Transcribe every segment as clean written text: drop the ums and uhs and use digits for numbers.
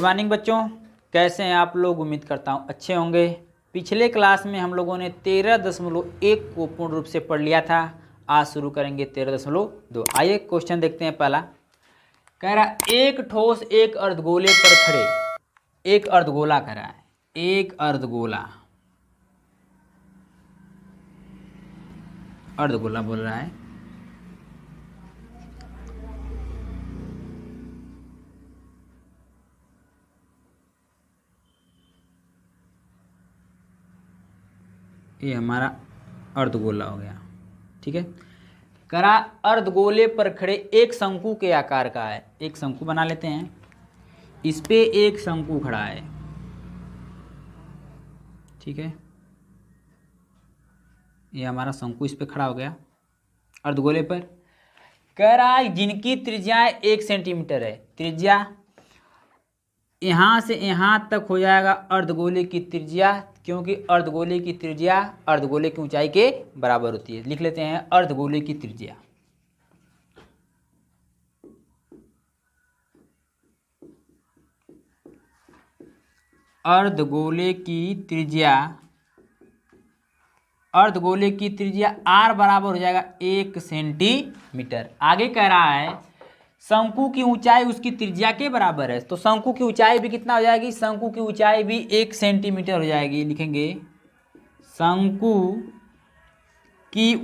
Morning बच्चों, कैसे हैं आप लोग। उम्मीद करता हूँ अच्छे होंगे। पिछले क्लास में हम लोगों ने 13.1 को पूर्ण रूप से पढ़ लिया था। आज शुरू करेंगे 13.2। आइए क्वेश्चन देखते हैं। पहला कह रहा एक ठोस एक अर्धगोले पर खड़े, एक अर्धगोला कह रहा है, एक अर्धगोला बोल रहा है। ये हमारा अर्धगोला हो गया, ठीक है। करा अर्धगोले पर खड़े एक शंकु के आकार का है। एक शंकु बना लेते हैं, इस पे एक शंकु खड़ा है, ठीक है। ये हमारा शंकु इस पे खड़ा हो गया अर्धगोले पर। कह रहा है जिनकी त्रिज्या 1 सेंटीमीटर है। त्रिज्या यहाँ से यहाँ तक हो जाएगा अर्धगोले की त्रिज्या, क्योंकि अर्धगोले की त्रिज्या अर्धगोले की ऊंचाई के बराबर होती है। लिख लेते हैं अर्धगोले की त्रिज्या। अर्धगोले की त्रिज्या r बराबर हो जाएगा 1 सेंटीमीटर। आगे कह रहा है शंकु की ऊंचाई उसकी त्रिज्या के बराबर है, तो शंकु की ऊंचाई भी कितना हो जाएगी, शंकु की ऊंचाई भी 1 सेंटीमीटर हो जाएगी। लिखेंगे शंकु की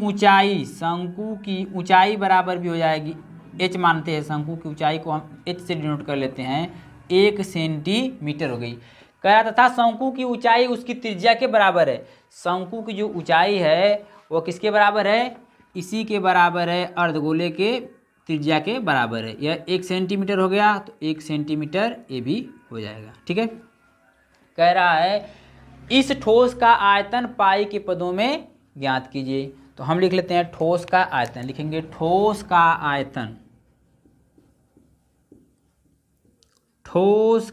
ऊंचाई बराबर भी हो जाएगी, h मानते हैं, शंकु की ऊंचाई को हम h से डिनोट कर लेते हैं, 1 सेंटीमीटर हो गई। कह रहा था शंकु की ऊंचाई उसकी त्रिज्या के बराबर है। शंकु की जो ऊंचाई है वो किसके बराबर है, इसी के बराबर है, अर्धगोले के त्रिज्या के बराबर है। यह 1 सेंटीमीटर हो गया, तो 1 सेंटीमीटर ये भी हो जाएगा, ठीक है। कह रहा है इस ठोस का आयतन पाई के पदों में ज्ञात कीजिए। तो हम लिख लेते हैं ठोस का आयतन। लिखेंगे ठोस का आयतन, ठोस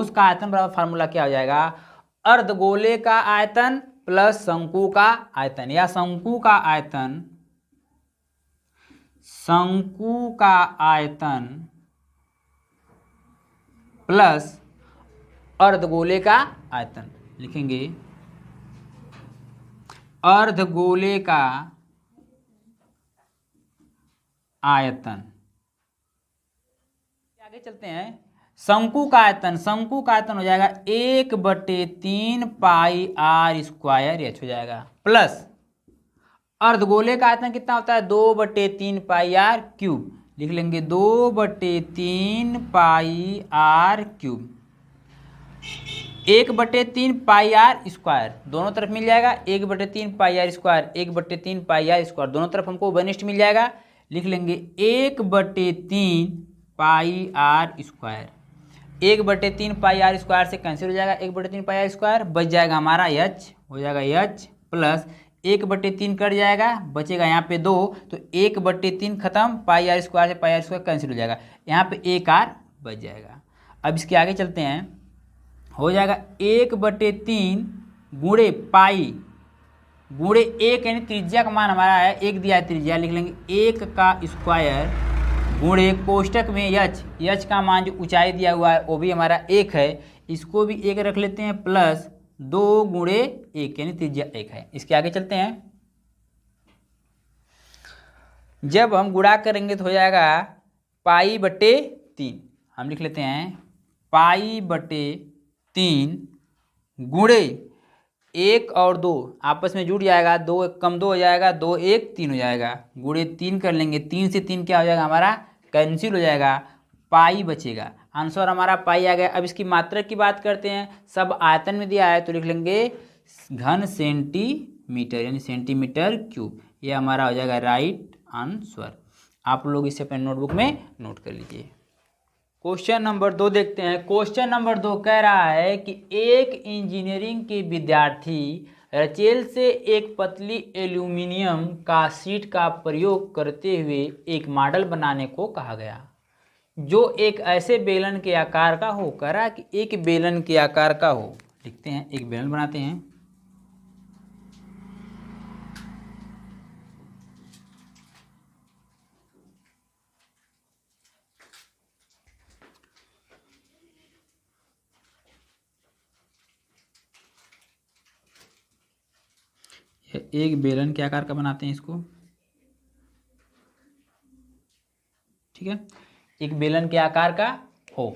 का आयतन बराबर फार्मूला क्या हो जाएगा, अर्धगोले का आयतन प्लस शंकु का आयतन, या शंकु का आयतन प्लस अर्धगोले का आयतन। लिखेंगे अर्धगोले का आयतन। आगे चलते हैं। शंकु का आयतन हो जाएगा 1/3 पाई r स्क्वायर h हो जाएगा, प्लस अर्धगोले का आयतन कितना होता है, 2/3 पाई r क्यूब। लिख लेंगे 2/3 पाई r क्यूब, 1/3 पाई r स्क्वायर, दोनों तरफ मिल जाएगा 1/3 पाई r स्क्वायर, 1/3 पाई r स्क्वायर, दोनों तरफ हमको वनिष्ठ मिल जाएगा। लिख लेंगे 1/3 पाई r स्क्वायर, 1/3 पाई r स्क्वायर से कैंसिल हो जाएगा, 1/3 पाई r स्क्वायर, बच जाएगा हमारा h, हो जाएगा h प्लस 1/3 कट जाएगा, बचेगा यहाँ पे 2, तो 1/3 खत्म, पाई r स्क्वायर से पाई r स्क्वायर कैंसिल हो जाएगा, यहाँ पे 1 r बच जाएगा। अब इसके आगे चलते हैं। हो जाएगा 1/3 गुणे पाई गुणे 1, यानी त्रिज्या का मान हमारा है 1 दिया है त्रिज्या। लिख लेंगे 1 का स्क्वायर गुणे कोष्टक में h का मान जो ऊंचाई दिया हुआ है वो भी हमारा 1 है, इसको भी 1 रख लेते हैं, प्लस 2 गुणे 1, यानी त्रिज्या 1 है। इसके आगे चलते हैं। जब हम गुणा करेंगे तो हो जाएगा π/3। हम लिख लेते हैं π/3 गुणे 1 और 2 आपस में जुड़ जाएगा, 2 1 कम 2 हो जाएगा, 2 1 3 हो जाएगा, गुणे 3 कर लेंगे, 3 से 3 क्या हो जाएगा हमारा, कैंसिल हो जाएगा, पाई बचेगा। आंसर हमारा पाई आ गया। अब इसकी मात्रक की बात करते हैं। सब आयतन में दिया है तो लिख लेंगे घन सेंटीमीटर, यानी सेंटीमीटर क्यूब। ये हमारा हो जाएगा राइट आंसर। आप लोग इसे अपने नोटबुक में नोट कर लीजिए। क्वेश्चन नंबर 2 देखते हैं। क्वेश्चन नंबर 2 कह रहा है कि एक इंजीनियरिंग के विद्यार्थी रचेल से एक पतली एल्यूमिनियम का शीट का प्रयोग करते हुए एक मॉडल बनाने को कहा गया जो एक ऐसे बेलन के आकार का हो। कह रहा है कि एक बेलन के आकार का हो। लिखते हैं, एक बेलन बनाते हैं। एक बेलन के आकार का बनाते हैं इसको, ठीक है। एक बेलन के आकार का हो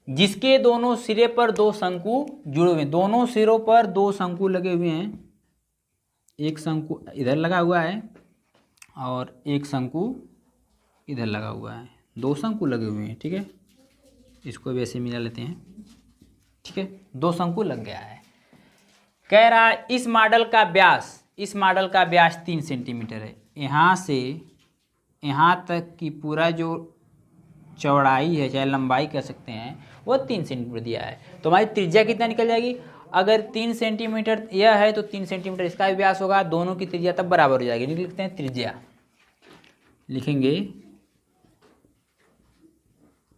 जिसके दोनों सिरे पर दो शंकु जुड़े हुए हैं, दोनों सिरों पर दो शंकु लगे हुए हैं, एक शंकु इधर लगा हुआ है और एक शंकु इधर लगा हुआ है, दो शंकु लगे हुए हैं, ठीक है। इसको भी ऐसे मिला लेते हैं, ठीक है। दो शंकु लग गया है। कह रहा है इस मॉडल का व्यास 3 सेंटीमीटर है। यहाँ से यहाँ तक की पूरा जो चौड़ाई है, चाहे लंबाई कह सकते हैं, वो 3 सेंटीमीटर दिया है। तो हमारी त्रिज्या कितना निकल जाएगी? अगर 3 सेंटीमीटर यह है तो 3 सेंटीमीटर इसका भी व्यास होगा, दोनों की त्रिज्या तब बराबर हो जाएगी। लिखते हैं त्रिज्या, लिखेंगे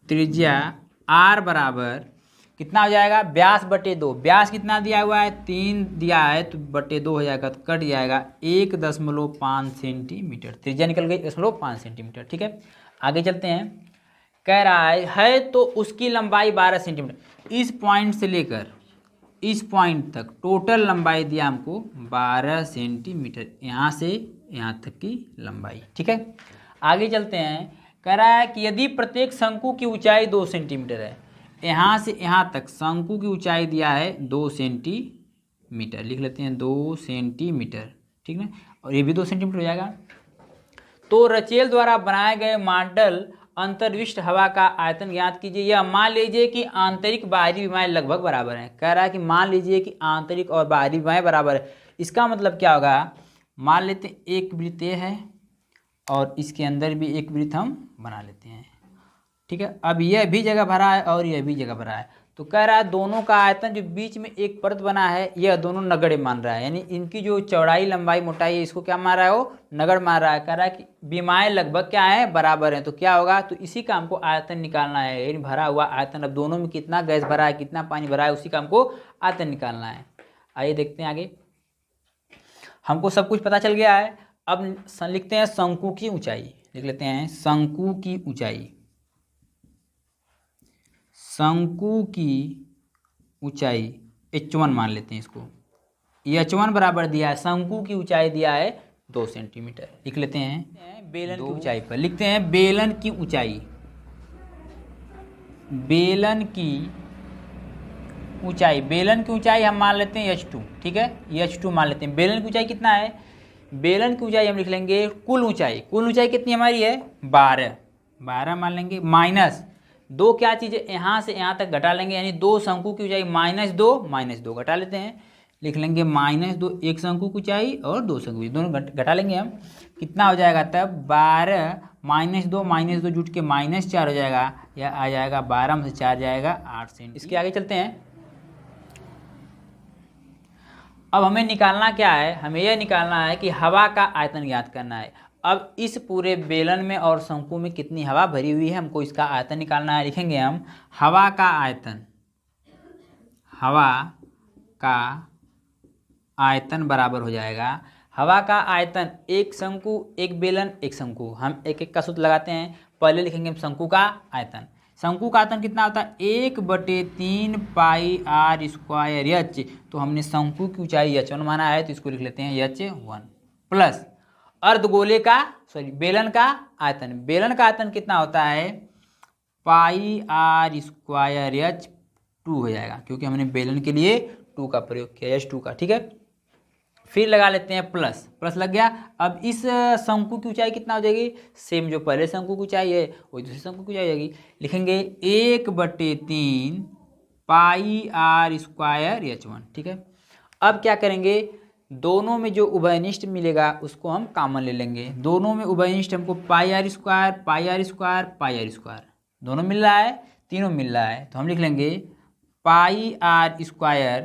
त्रिज्या r बराबर कितना हो जाएगा? व्यास बटे 2। व्यास कितना दिया हुआ है? 3 दिया है तो बटे 2 हो जाएगा, तो कट जाएगा 1.5 सेंटीमीटर। त्रिज्या निकल गई 1.5 सेंटीमीटर, ठीक है। आगे चलते हैं। कह रहा है तो उसकी लंबाई 12 सेंटीमीटर। इस पॉइंट से लेकर इस पॉइंट तक टोटल लंबाई दिया हमको 12 सेंटीमीटर, यहाँ से यहाँ तक की लंबाई, ठीक है। आगे चलते हैं। कह रहा है कि यदि प्रत्येक शंकु की ऊंचाई 2 सेंटीमीटर है, यहाँ से यहाँ तक शंकु की ऊंचाई दिया है 2 सेंटीमीटर, लिख लेते हैं 2 सेंटीमीटर, ठीक है। और ये भी 2 सेंटीमीटर हो जाएगा। तो रचेल द्वारा बनाए गए मॉडल अंतर्विष्ट हवा का आयतन ज्ञात कीजिए। यह मान लीजिए कि आंतरिक बाहरी विमाएं लगभग बराबर हैं। कह रहा है कि मान लीजिए कि आंतरिक और बाहरी विमाएं बराबर है। इसका मतलब क्या होगा? मान लेते हैं एक वृत्त ये है और इसके अंदर भी एक वृत्त हम बना लेते हैं, ठीक है। अब यह भी जगह भरा है और यह भी जगह भरा है, तो कह रहा है दोनों का आयतन जो बीच में एक परत बना है यह दोनों नगण्य मान रहा है, यानी इनकी जो चौड़ाई लंबाई मोटाई है इसको क्या मान रहा है? वो नगण्य मान रहा है। कह रहा है कि विमाएं लगभग क्या है? बराबर हैं। तो क्या होगा? तो इसी का हमको आयतन निकालना है, यानी भरा हुआ आयतन। अब दोनों में कितना गैस भरा है, कितना पानी भरा है, उसी का हमको आयतन निकालना है। आइए देखते हैं आगे। हमको सब कुछ पता चल गया है। अब लिखते हैं शंकु की ऊंचाई, लिख लेते हैं शंकु की ऊंचाई। शंकु की ऊंचाई h1 मान लेते हैं इसको। ये h1 बराबर दिया है, शंकु की ऊंचाई दिया है 2 सेंटीमीटर। लिख लेते हैं बेलन की ऊंचाई पर, लिखते हैं बेलन की ऊंचाई। बेलन की ऊंचाई, बेलन की ऊंचाई हम मान लेते हैं h2, ठीक है। h2 मान लेते हैं। बेलन की ऊंचाई कितना है? बेलन की ऊंचाई हम लिख लेंगे कुल ऊंचाई। कुल ऊंचाई कितनी हमारी है? 12 मान लेंगे, माइनस 2 क्या चीज़ है? यहाँ से यहाँ तक घटा लेंगे, यानी 2 शंकु की ऊंचाई -2 घटा लेते हैं। लिख लेंगे -2, एक शंकु की ऊंचाई और 2 शंकु, दोनों घटा लेंगे हम। कितना हो जाएगा तब? 12 -2 जुट के -4 हो जाएगा, या आ जाएगा 12 में से 4 जाएगा 8 सेंटीमीटर। इसके आगे चलते हैं। अब हमें निकालना क्या है? हमें यह निकालना है कि हवा का आयतन ज्ञात करना है। अब इस पूरे बेलन में और शंकु में कितनी हवा भरी हुई है, हमको इसका आयतन निकालना है। लिखेंगे हम हवा का आयतन बराबर हो जाएगा। हवा का आयतन एक शंकु, एक बेलन, एक शंकु। हम एक एक का सूत्र लगाते हैं। पहले लिखेंगे हम शंकु का आयतन। शंकु का आयतन कितना होता है? 1/3 पाई r स्क्वायर h। तो हमने शंकु की ऊंचाई h1 माना है, तो इसको लिख लेते हैं h1 प्लस अर्धगोले का बेलन का आयतन। बेलन का आयतन कितना होता है? पाई r स्क्वायर h2 हो जाएगा, क्योंकि हमने बेलन के लिए 2 का प्रयोग किया, h2 का, ठीक है। फिर लगा लेते हैं प्लस लग गया। अब इस शंकु की ऊंचाई कितना हो जाएगी? सेम जो पहले शंकु की ऊंचाई है वही दूसरे शंकु की ऊंचाई हो जाएगी। लिखेंगे 1/3 पाई r स्क्वायर h1, ठीक है। अब क्या करेंगे? दोनों में जो उभयनिष्ठ मिलेगा उसको हम कॉमन ले लेंगे। दोनों में उभयनिष्ठ हमको पाई r स्क्वायर दोनों मिल रहा है, तीनों मिल रहा है, तो हम लिख लेंगे पाई r स्क्वायर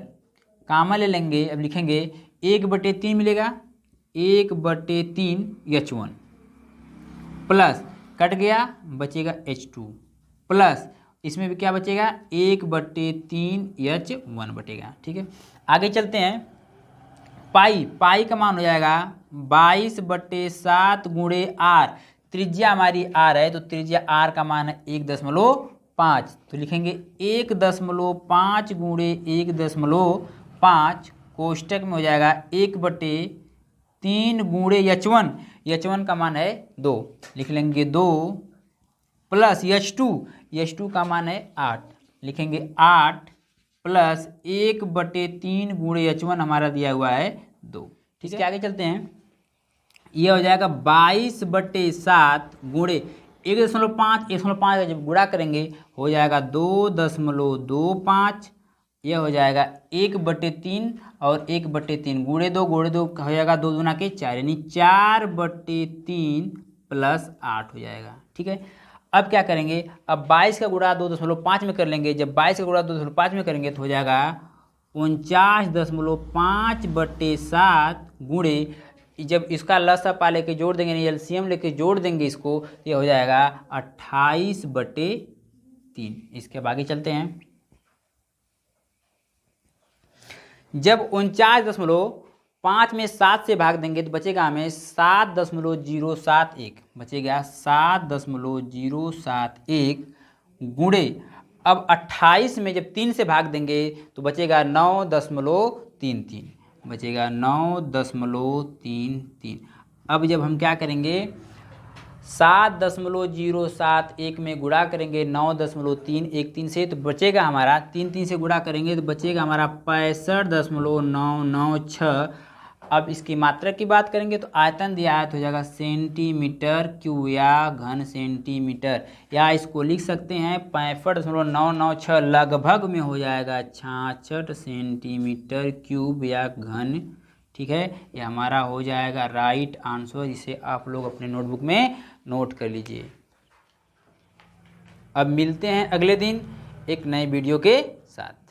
कॉमन ले लेंगे। अब लिखेंगे 1/3 मिलेगा, 1/3 h1 प्लस कट गया, बचेगा h2 प्लस इसमें भी क्या बचेगा? 1/3 h1 बचेगा, ठीक है। आगे चलते हैं। पाई का मान हो जाएगा 22/7 गुणे r। त्रिज्या हमारी r है, तो त्रिज्या r का मान है 1.5, तो लिखेंगे 1.5 गुणे 1.5 कोष्टक में हो जाएगा 1/, 3 गुणे H1, H1 का मान है 2, लिख लेंगे 2 प्लस H2 का मान है 8, लिखेंगे 8 प्लस 1/3 गुणे H1 हमारा दिया हुआ है 2। ठीक है, आगे चलते हैं। यह हो जाएगा 22/7 गुणे 1.5, 1.5 जब गुणा करेंगे हो जाएगा 2.25, यह हो जाएगा 1/3 और 1/3 गुणे 2 हो जाएगा 2 दूना के 4, यानी 4/3 प्लस 8 हो जाएगा। ठीक है, अब क्या करेंगे, अब 22 का गुणा 2.5 में कर लेंगे। जब 22 का गुणा 2.5 में करेंगे तो हो जाएगा 49.5/7 गुणे, जब इसका लसापा लेके जोड़ देंगे, यानी एलसीएम लेके जोड़ देंगे इसको, तो ये हो जाएगा 28/3। इसके आगे चलते हैं। जब 49.5 में 7 से भाग देंगे तो बचेगा हमें 7.071, बचेगा 7.071 गुणे, अब 28 में जब 3 से भाग देंगे तो बचेगा 9.33, बचेगा 9.33। अब जब हम क्या करेंगे, 7.071 में गुणा करेंगे 9.313 से, तो बचेगा हमारा 3 से गुणा करेंगे तो बचेगा हमारा 65.996। अब इसकी मात्रा की बात करेंगे तो आयतन दिया है तो हो जाएगा सेंटीमीटर क्यूब या घन सेंटीमीटर, या इसको लिख सकते हैं 65.996 लगभग में हो जाएगा 66 सेंटीमीटर क्यूब या घन। ठीक है, ये हमारा हो जाएगा राइट आंसर, इसे आप लोग अपने नोटबुक में नोट कर लीजिए। अब मिलते हैं अगले दिन एक नए वीडियो के साथ।